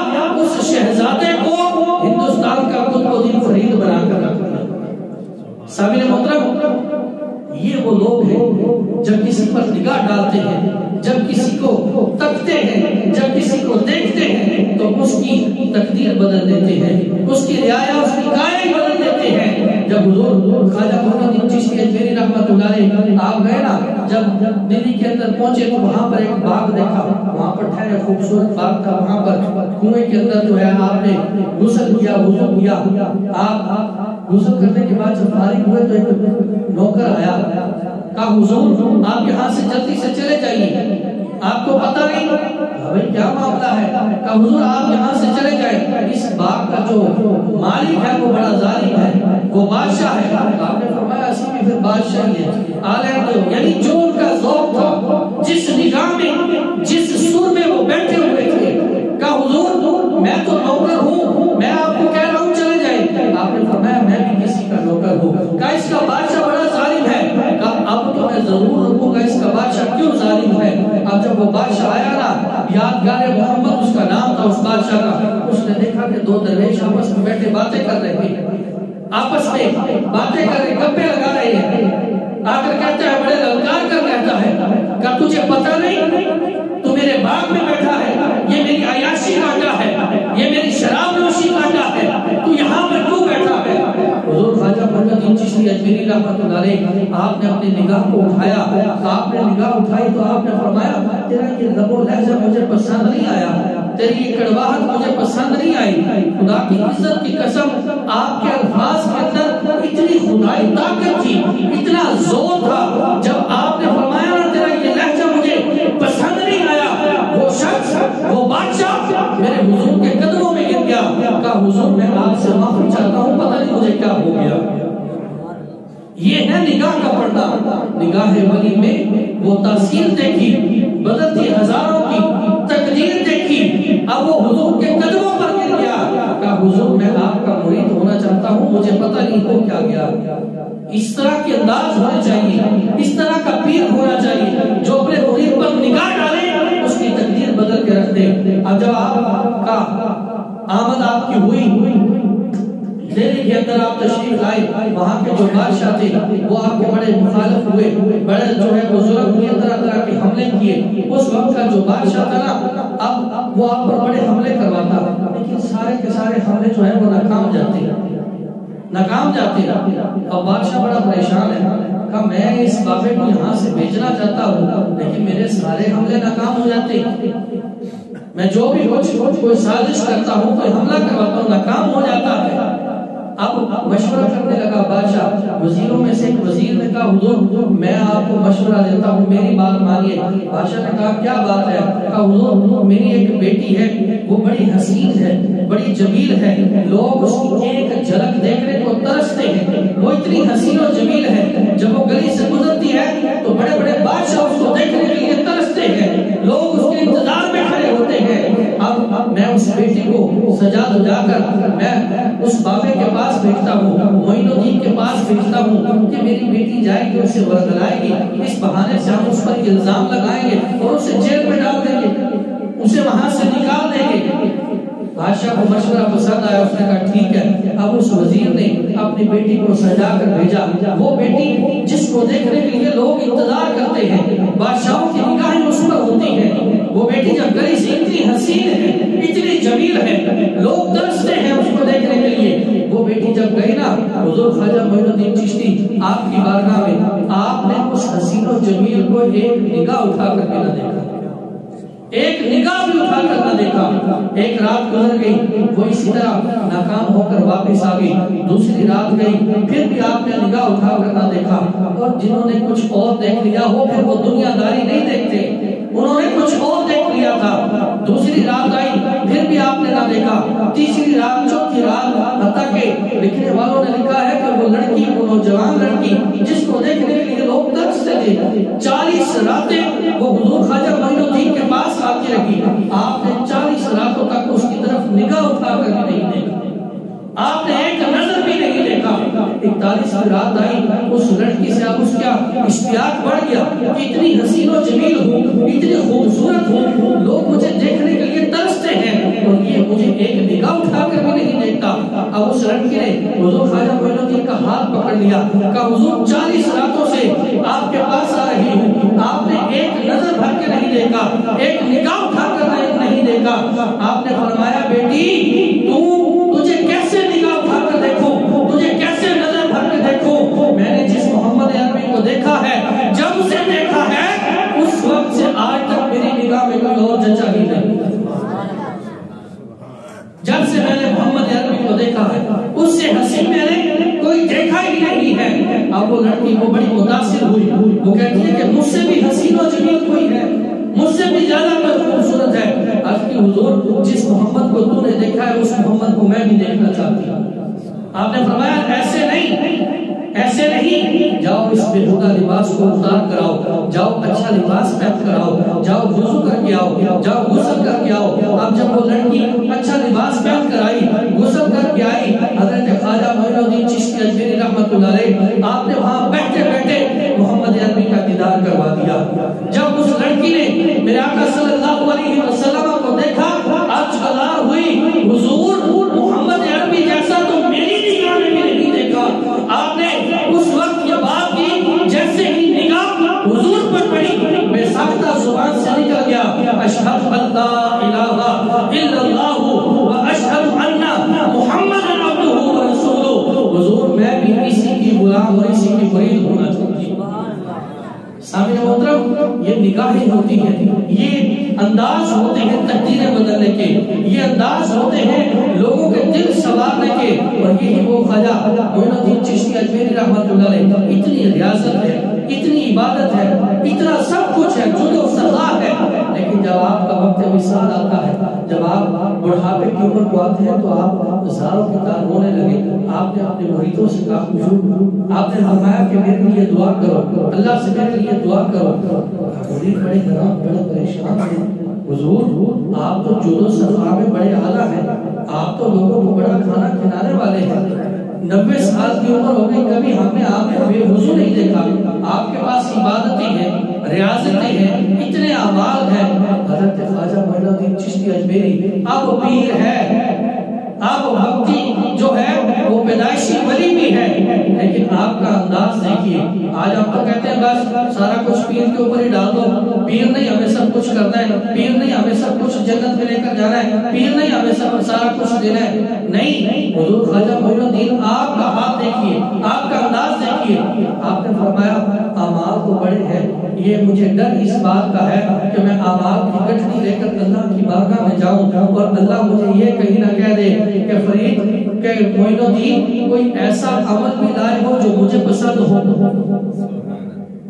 اس شہزادے کو ہندوستان کا قطب الدین فرید بنا کر رکھ دیا۔ سامعین محترم، یہ وہ لوگ ہیں جب کسی پر نگاہ ڈالتے ہیں، جب کسی کو تکتے ہیں، جب کسی کو دیکھتے ہیں تو اس کی تقدیر بدل دیتے ہیں، اس کی رعایا، اس کی کائے بدل دیتے ہیں۔ جب حضور خواجہ معین الدین چشتی اجمیری رحمۃ اللہ علیہ آپ گئے نا، جب دلی کے اندر پہنچے تو وہاں پر ایک باغ دیکھا، وہاں پر ٹھہرے، خوبصورت باغ تھا، وہاں پر کنویں کے اندر جو ہے آپ نے غسل کیا، وضو کیا۔ آپ غسل کرنے کے بعد جب فارغ ہوئے تو ایک نوکر آیا، کہا حضور آپ یہاں سے جلدی سے چلے جائیے، آپ کو پتہ نہیں بھائی کیا معاملہ ہے؟ کہا حضور آپ یہاں سے چلے جائیں، اس باغ کا جو مالک ہے وہ بڑا ظالم ہے، وہ بادشاہ ہے۔ آپ نے فرمایا اسی میں پھر بادشاہ ہی ہے، آلہ دو، یعنی جو ان کا ذوق تھا، جس نگاہ میں، جس سر میں وہ بیٹھے ہوئے تھے، کہا حضور میں تو نوکر ہوں، میں آپ کو کہہ رہا ہوں چلے جائیں۔ آپ نے فرمایا میں بھی کسی کا نوکر ہوں۔ کہا اس کا بادشاہ بڑا ظالم ہے۔ کہا اب تو میں ضرور رکوں گا اس کا بادشاہ کیوں ظالم ہے۔ اب جب وہ بادشاہ آیا نا، یادگار محمد اس کا نام تھا اس بادشاہ کا، اس نے دیکھا کہ 2 درویش آپس میں بیٹھے باتیں کر رہے ہیں، آپس میں باتیں کر رہے، گپے لگا رہے ہیں۔ آ کر کہتا ہے، بڑے للکار کر کہتا ہے کہ تجھے پتہ نہیں تو میرے باغ میں بیٹھا ہے، یہ میری عیاشی کا اڈا ہے، یہ میری شراب نوشی کا اڈا ہے، تو یہاں پر کیوں بیٹھا ہے؟ حضور خواجہ معین الدین چشتی اجمیری رحمۃ اللہ علیہ آپ نے اپنی نگاہ کو اٹھایا، آپ نے نگاہ اٹھائی تو آپ نے فرمایا تیرا یہ لب و لہجہ مجھے پسند نہیں آیا، تیری یہ کڑواہٹ مجھے پسند نہیں آئی۔ خدا کی عزت کی قسم آپ کے الفاظ کے اندر اتنی خدائی طاقت تھی، اتنا زور تھا، جب آپ نے فرمایا نا تیرا نگاہ کا پڑھنا، نگاہ ولی میں وہ تاثیر دیکھی، بدلتی ہزاروں کی تقدیر دیکھی، اب وہ حضور کے قدموں پر گر گیا، کہا حضور میں آپ کا مرید ہونا چاہتا ہوں، مجھے پتہ نہیں ہو کیا گیا۔ اس طرح کے انداز ہونے چاہیے، اس طرح کا پیر ہونا چاہیے جو اپنے مرید پر نگاہ ڈالے، اس کی تقدیر بدل کے رکھ دے۔ اب جب آپ کا آمد آپ کی ہوئی، دہلی کے اندر آپ تشریف لائے، وہاں کے جو بادشاہ تھے وہ آپ کے بڑے مخالف ہوئے، بڑے جو ہے وہ ظلم ہوئے، طرح طرح کے حملے کیے۔ اس وقت کا جو بادشاہ تھا نا، اب وہ آپ پر بڑے حملے کرواتا، لیکن سارے کے سارے حملے جو ہے وہ ناکام جاتے۔ اب بادشاہ بڑا پریشان ہے، کہا میں اس بابے کو یہاں سے بھیجنا چاہتا ہوں، لیکن میرے سارے حملے ناکام ہو جاتے، میں جو بھی کچھ کوئی سازش کرتا ہوں، کوئی حملہ کرواتا ہوں، ناکام ہو جاتا ہے۔ اب مشورہ کرنے لگا بادشاہ، وزیروں میں سے ایک وزیر نے کہا حضور میں آپ کو مشورہ دیتا ہوں، میری بات مانیے۔ بادشاہ نے کہا کیا بات ہے؟ کہا حضور میری ایک بیٹی ہے، وہ بڑی حسین ہے، بڑی جمیل ہے، لوگ اس کی ایک جھلک دیکھنے کو ترستے ہیں، وہ اتنی حسین و جمیل ہے، جب وہ گلی سے گزرتی ہے تو بڑے بڑے بادشاہ اس کو دیکھنے کے لیے ترستے ہیں، لوگ اس کے انتظار میں کھڑے ہوتے ہیں۔ اب میں اس بیٹی کو سجا دھجا کر میں اس بابے کے پاس بھیجتا ہوں، معین الدین کے پاس بھیجتا ہوں کہ میری بیٹی جائے گی، اسے ورگلائے گی، اس بہانے سے ہم اس پر الزام لگائیں گے اور اسے جیل میں ڈال دیں گے، اسے وہاں سے نکال دیں گے۔ بادشاہ کو مشورہ پسند آیا، اس نے کہا ٹھیک ہے۔ اب اس وزیر نے اپنی بیٹی کو سجا کر بھیجا، وہ بیٹی جس کو دیکھنے کے لیے لوگ انتظار کرتے ہیں، بادشاہوں کی نگاہیں اس پر ہوتی ہیں، وہ بیٹی جب گلی سے اتنی حسین ہے، اتنی جمیل ہے، لوگ ترستے ہیں اس کو دیکھنے کے لیے، وہ بیٹی جب گئی نا حضور خواجہ معین الدین چشتی آپ کی بارگاہ میں، آپ نے اس حسین و جمیل کو ایک نگاہ اٹھا کر کے نہ دیکھا، ایک نگاہ بھی اٹھا کر نہ دیکھا۔ ایک رات گزر گئی، وہ اسی طرح ناکام ہو کر واپس آ گئی، دوسری رات گئی، پھر بھی آپ نے نگاہ اٹھا کر نہ دیکھا۔ اور جنہوں نے کچھ اور دیکھ لیا ہو پھر وہ دنیا داری نہیں دیکھتے، انہوں نے کچھ اور دیکھ لیا تھا۔ دوسری رات آئی، پھر بھی آپ نے نہ دیکھا، تیسری رات، چوتھی رات، حتیٰ کہ لکھنے والوں نے لکھا ہے کہ وہ لڑکی، وہ نوجوان لڑکی جس کو دیکھنے کے لیے لوگ ترستے تھے، 40 راتیں وہ حضور خواجہ معین الدین کے پاس آتی رہی، آپ نے 40 راتوں تک اس کی طرف نگاہ اٹھا کر بھی نہیں دیکھا، آپ نے ایک نظر بھی نہیں دیکھا۔ 41 رات آئی، اس لڑکی سے اب اس کا اشتیاق بڑھ گیا کہ اتنی حسین و جمیل ہوں، اتنی خوبصورت ہوں، لوگ مجھے دیکھنے کے لیے ترستے ہیں اور یہ مجھے ایک نگاہ اٹھا کر بھی نہیں دیکھتا۔ اب اس لڑکی نے حضور خواجہ معین الدین کا ہاتھ پکڑ لیا، کہا حضور 40 راتوں سے آپ کے پاس آ رہی ہوں، آپ نے ایک نظر بھر کے نہیں دیکھا، ایک نگاہ اٹھا کر نہیں دیکھا۔ آپ نے فرمایا بیٹی تجھے کیسے نگاہ اٹھا کر دیکھوں، تجھے کیسے نظر بھر کے دیکھوں؟ میں نے جس محمد عربی کو دیکھا ہے، جب اسے دیکھا ہے اس وقت سے آج تک میری نگاہ میں کوئی اور جچا ہی نہیں، جب سے میں نے محمد عربی کو دیکھا ہے اس سے حسین میں نے کوئی دیکھا ہی نہیں ہے۔ اب وہ لڑکی وہ بڑی متاثر ہوئی، وہ کہتی ہے کہ مجھ سے بھی حسین و جمیل کوئی ہے، مجھ سے بھی زیادہ خوبصورت ہے۔ عرض کی حضور جس محمد کو تو نے دیکھا ہے اس محمد کو میں بھی دیکھنا چاہتی ہوں۔ آپ نے فرمایا ایسے نہیں، جاؤ اس بےہودہ لباس کو اتار کر آؤ، جاؤ اچھا لباس پہن کر آؤ، جاؤ وضو کر کے آؤ، جاؤ غسل کر کے آؤ۔ اب جب وہ لڑکی اچھا لباس پہن کر آئی، غسل کر کے آئی، حضرت خواجہ معین الدین چشتی اجمیری رحمۃ اللہ علیہ آپ نے وہاں بیٹھے بیٹھے محمد عربی کا دیدار کروا دیا۔ جب اس لڑکی نے میرے آقا صلی اللہ علیہ وسلم کو دیکھا، آج ہزار ہوئی، حضور محمد عربی جیسا تو میری نگاہ میں بھی نہیں دیکھا۔ آپ نے اس وقت یہ بات کی، جیسے ہی نگاہ حضور پر پڑی، بے ساختہ زبان سے نکل گیا اشہد ان لا الہ الا اللہ و اشہد ان محمد عبدہ و رسولہ۔ حضور میں بھی اسی کی غلام اور اسی کی مرید ہونا چاہتی ہوں۔ سامنے محترم یہ نگاہیں ہوتی ہیں، یہ انداز ہوتے ہیں تقدیریں بدلنے کے، یہ انداز ہوتے ہیں لوگوں کے دل سنوارنے کے، اور یہی وہ خواجہ معین الدین چشتی اجمیری رحمۃ اللہ علیہ، اتنی ریاضت ہے، اتنی عبادت ہے، اتنا سب کچھ ہے، جد و سزا ہے، لیکن جب آپ کا وقت وصال آتا ہے، جب آپ بڑھاپے کی عمر کو آتے ہیں تو آپ زاروں کی طرح رونے لگے. آپ نے اپنے مریدوں سے کہا حضور آپ نے فرمایا کہ میرے لیے دعا کرو, اللہ سے میرے لیے دعا کرو. مرید بڑے حیران بڑے پریشان تھے. حضور آپ تو جود و صفا میں بڑے اعلیٰ ہیں, آپ تو لوگوں کو بڑا کھانا کھلانے والے ہیں. 90 سال کی عمر ہو گئی, کبھی ہم نے آپ کو بے وضو نہیں دیکھا. آپ کے پاس عبادتیں ہیں, ریاضتیں ہیں, اتنے اعمال ہیں. حضرت خواجہ معین الدین چشتی اجمیری اب پیر ہے, اب بھکتی جو ہے وہ پیدائشی ولی بھی ہے, لیکن آپ کا انداز دیکھیے. آج آپ تو کہتے ہیں بس سارا کچھ پیر کے اوپر ہی ڈال دو, پیر نہیں ہمیں سب کچھ کرنا ہے, پیر نہیں ہمیں سب کچھ جنت میں لے کر جانا ہے, پیر نہیں ہمیں سب سارا کچھ دینا ہے. نہیں, حضور خواجہ معین الدین آپ کا ہاتھ دیکھیے, آپ کا انداز دیکھیے. آپ نے فرمایا اعمال تو بڑے ہیں, یہ مجھے ڈر اس بات کا ہے کہ میں اعمال کی گٹھڑی لے کر اللہ کی بارگاہ میں جاؤں اور اللہ مجھے یہ کہیں نہ کہہ دے کہ فرید کہ معین الدین کوئی ایسا عمل بھی لائے ہو جو مجھے پسند ہو,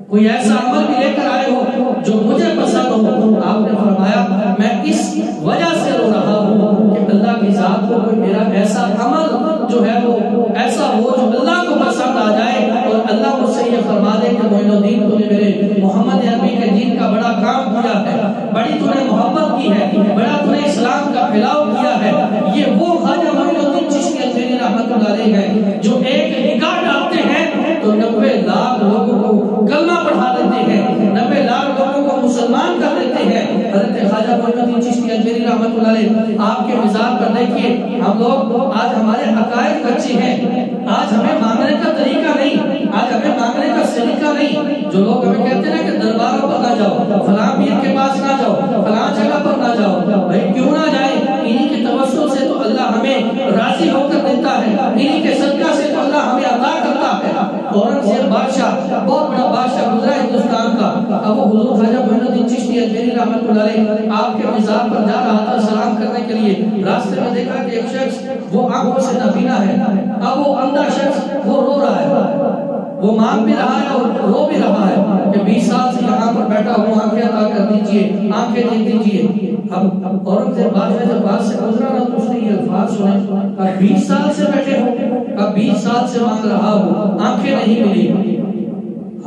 کوئی ایسا عمل بھی لے کر آئے ہو جو مجھے پسند ہو. آپ نے فرمایا میں اس وجہ سے رو رہا ہوں کہ اللہ کی ذات کو کوئی میرا ایسا عمل جو ہے وہ ایسا ہو جو اللہ کو پسند آ جائے اور اللہ مجھ سے یہ فرما دے کہ معین الدین تو نے میرے محمد عربی کے دین کا بڑا کام کیا ہے, بڑی تو نے محبت کی ہے, بڑا تو نے اسلام کا پھیلاؤ کیا ہے. یہ وہ خواجہ معین الدین چشتی اجمیری رحمۃ اللہ علیہ ہیں جو ایک نگاہ ڈالتے ہیں تو 90 لاکھ لوگوں کو کلمہ پڑھا دیتے ہیں, 90 لاکھ لوگوں کو مسلمان کر دیتے ہیں. حضرت خواجہ معین الدین چشتی اجمیری رحمۃ اللہ علیہ آپ کے مزاج پر دیکھیے. ہم لوگ آج ہمارے عقائد بچے ہیں, آج ہمیں مانگنے کا طریقہ نہیں, آج ہمیں مانگنے کا سلیقہ نہیں. جو لوگ ہمیں کہتے ہیں کہ درباروں پر نہ جاؤ, فلاں پیر کے پاس نہ جاؤ, فلاں جگہ پر نہ جاؤ, بھائی کیوں نہ جائیں؟ انہی کے توسل سے تو اللہ ہمیں راضی ہو کر دیتا ہے, انہی کے صدقہ سے تو اللہ ہمیں عطا کرتا ہے. اورنگزیب بادشاہ بہت بڑا بادشاہ گزرا ہندوستان کا, اب وہ حضور خواجہ معین الدین چشتی اجمیری رحمۃ اللہ علیہ آپ کے مزار پر جا رہا تھا سلام کرنے کے لیے. راستے میں دیکھا کہ ایک شخص وہ آنکھوں سے نابینا ہے, اب وہ اندھا شخص وہ رو رہا ہے, وہ مانگ بھی رہا ہے اور رو بھی رہا ہے کہ 20 سال سے یہاں پر بیٹھا ہوں, آنکھیں عطا کر دیجئے, آنکھیں دے دیجئے. اب اورنگزیب بادشاہ جب بات سے گزرا نا تو اس نے یہ الفاظ سنے, اب 20 سال سے بیٹھے ہو, اب 20 سال سے مانگ رہا ہوں, آنکھیں نہیں ملی.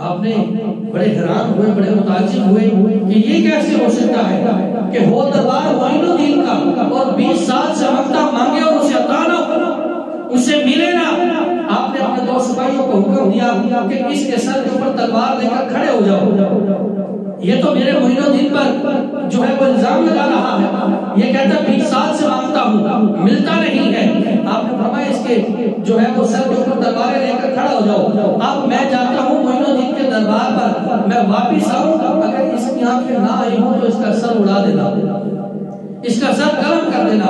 آپ نے بڑے حیران ہوئے, بڑے متعجب ہوئے کہ یہ کیسے ہو سکتا ہے کہ ہو دربار معین الدین کا اور 20 سال سے مانگتا مانگے اور اسے عطا نہ ہو, اسے ملے نا. آپ نے اپنے 2 سپاہیوں کو حکم دیا کہ اس کے سر کے اوپر تلوار لے کر کھڑے ہو جاؤ, یہ تو میرے معین الدین پر جو ہے وہ الزام لگا رہا ہے, یہ کہتا ہے 20 سال سے مانگتا ہوں ملتا نہیں ہے. آپ نے فرمایا اس کے جو ہے وہ سر کے اوپر تلواریں لے کر کھڑا ہو جاؤ, اب میں جاتا ہوں معین الدین کے دربار پر, میں واپس آؤں, اگر اس کی آنکھیں نہ آئی ہوں تو اس کا سر اڑا دینا, اس کا سر قلم کر دینا.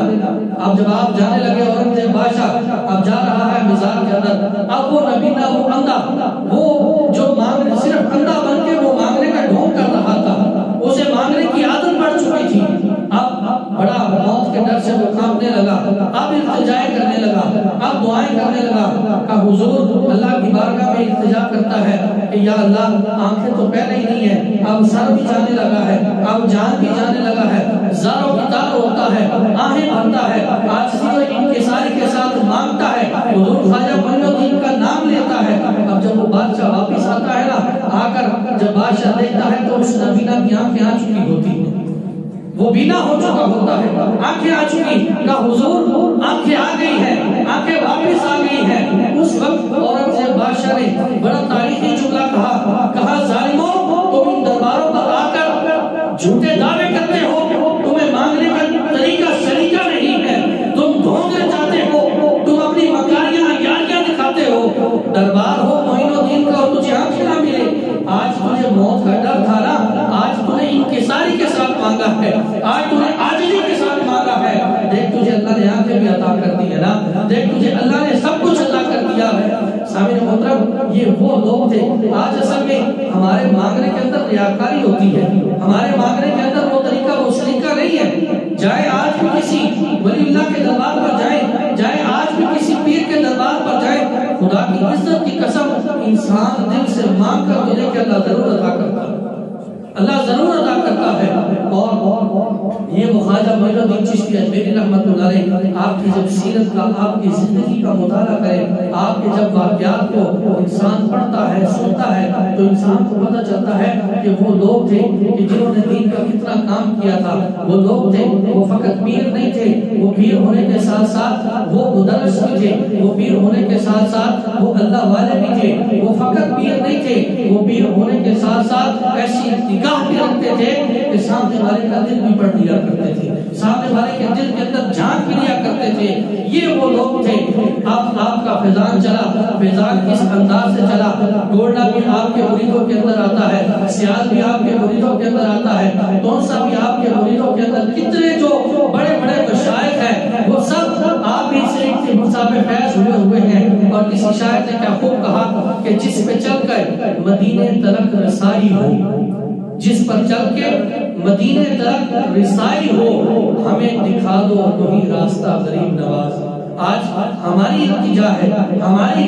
اب جب آپ جانے لگے اورنگزیب بادشاہ اب جا رہا ہے مزار کے اندر, اب وہ نبینا وہ اندھا وہ جو مانگنے صرف اندھا بن کے وہ مانگنے کا ڈھونگ کر رہا تھا, اسے مانگنے کی عادت پڑ چکی تھی. اب بڑا موت کے ڈر سے وہ کانپنے لگا, اب التجائے کرنے لگا, اب دعائیں کرنے لگا کہ حضور اللہ کی بارگاہ میں التجا کرتا ہے کہ یا اللہ آنکھیں تو پہلے ہی نہیں ہے, اب سر بھی جانے لگا ہے, اب جان بھی جانے لگا ہے, زاروں کی تار ہوتا ہے, آہیں بھرتا ہے, عاجزی اور انکساری کے ساتھ مانگتا ہے, حضور خواجہ معین الدین کا نام لیتا ہے. اب جب وہ بادشاہ واپس آتا ہے نا, آ کر جب بادشاہ دیکھتا ہے تو اس نبینا کی آنکھیں آ چکی ہوتی ہیں, وہ بینا ہو چکا ہوتا ہے, آنکھیں آ چکی, کہ حضور آنکھیں آ گئی ہیں, آنکھیں واپس آ گئی ہیں. اس وقت اورنگزیب بادشاہ نے بڑا تاریخی جملہ کہا ظالموں تم ان درباروں پر آ کر جھوٹے دعوے کرتے ہو, تمہیں مانگنے کا طریقہ سلیقہ نہیں ہے, تم ڈھونگے جاتے ہو, تم اپنی مکاریاں یاریاں دکھاتے ہو. دربار ہو معین الدین کا اور تجھے آنکھیں نہ ملے, آج تجھے موت کا ڈر تھا نا, آج تم نے انکساری کے ساتھ مانگا ہے, آج تم نے عاجزی کے ساتھ مانگا ہے, دیکھ تجھے اللہ نے آنکھیں بھی عطا کر دی ہے نا, دیکھ تجھے اللہ نے سب کچھ عطا کر دیا ہے. سامعین محترم یہ وہ لوگ تھے. آج اصل میں ہمارے مانگنے کے اندر ریاکاری ہوتی ہے, ہمارے مانگنے کے اندر وہ طریقہ وہ سلیقہ نہیں ہے. جائے آج بھی کسی ولی اللہ کے دربار پر جائیں, جائے آج بھی کسی پیر کے دربار پر جائیں, خدا کی عزت کی قسم انسان دل سے مانگ کر ملے کہ اللہ ضرور عطا کرتا ہے, اللہ ضرور عطا کرتا ہے. اور یہ یہ وہ خواجہ معین الدین چشتی اجمیری رحمۃ اللہ علیہ، آپ کی جب سیرت کا، آپ کی زندگی کا مطالعہ کرے، آپ کے جب واقعات کو انسان پڑھتا ہے، سنتا ہے، تو انسان کو پتہ چلتا ہے کہ وہ لوگ تھے کہ جنہوں نے دین کا کتنا کام کیا تھا، وہ لوگ تھے، وہ فقط پیر نہیں تھے، وہ پیر ہونے کے ساتھ ساتھ وہ مدرس بھی تھے، وہ پیر ہونے کے ساتھ ساتھ وہ اللہ والے بھی تھے، وہ فقط پیر نہیں تھے، وہ پیر ہونے کے ساتھ ساتھ ایسی نگاہ بھی رکھتے تھے کہ سامنے والے کا دل بھی پڑھ لیا کرتے تھے، سامنے والے کے دل کے اندر جھانک بھی لیا کرتے تھے۔ یہ وہ لوگ تھے۔ آپ کا فیضان چلا، فیضان اس انداز سے چلا، گولڈا بھی آپ کے مریدوں کے اندر آتا ہے، سیال بھی آپ کے مریدوں کے اندر آتا ہے، تونسا بھی آپ کے مریدوں کے اندر، کتنے جو بڑے بڑے مشائخ ہیں وہ سب آپ ہی سے مصاب فیض ہوئے ہیں۔ اور کسی شاعر نے کیا خوب کہا کہ جس پہ چل کر مدینے تلک رسائی ہو، جس پر چل کے مدینے تلک رسائی ہو، ہمیں دکھا دو وہی راستہ غریب نواز۔ آج ہماری التجا ہے، ہماری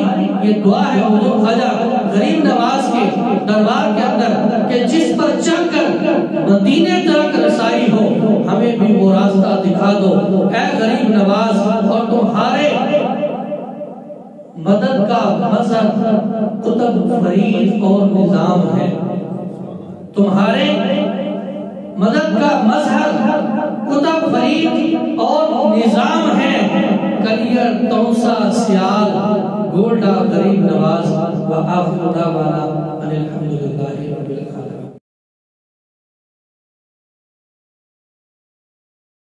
یہ دعا ہے حضور خواجہ غریب نواز کے دربار کے اندر کہ جس پر چل کر مدینے تلک رسائی ہو، ہمیں بھی وہ راستہ دکھا دو اے غریب نواز۔ اور تمہارے مدد کا مذہب قطب فرید اور نظام ہے، تمہارے مدد کا مذہب قطب فرید اور نظام ہے۔ کلیئر، تونسا، سیال، گولڈا، غریب نواز، وآخر دعوانا ان الحمد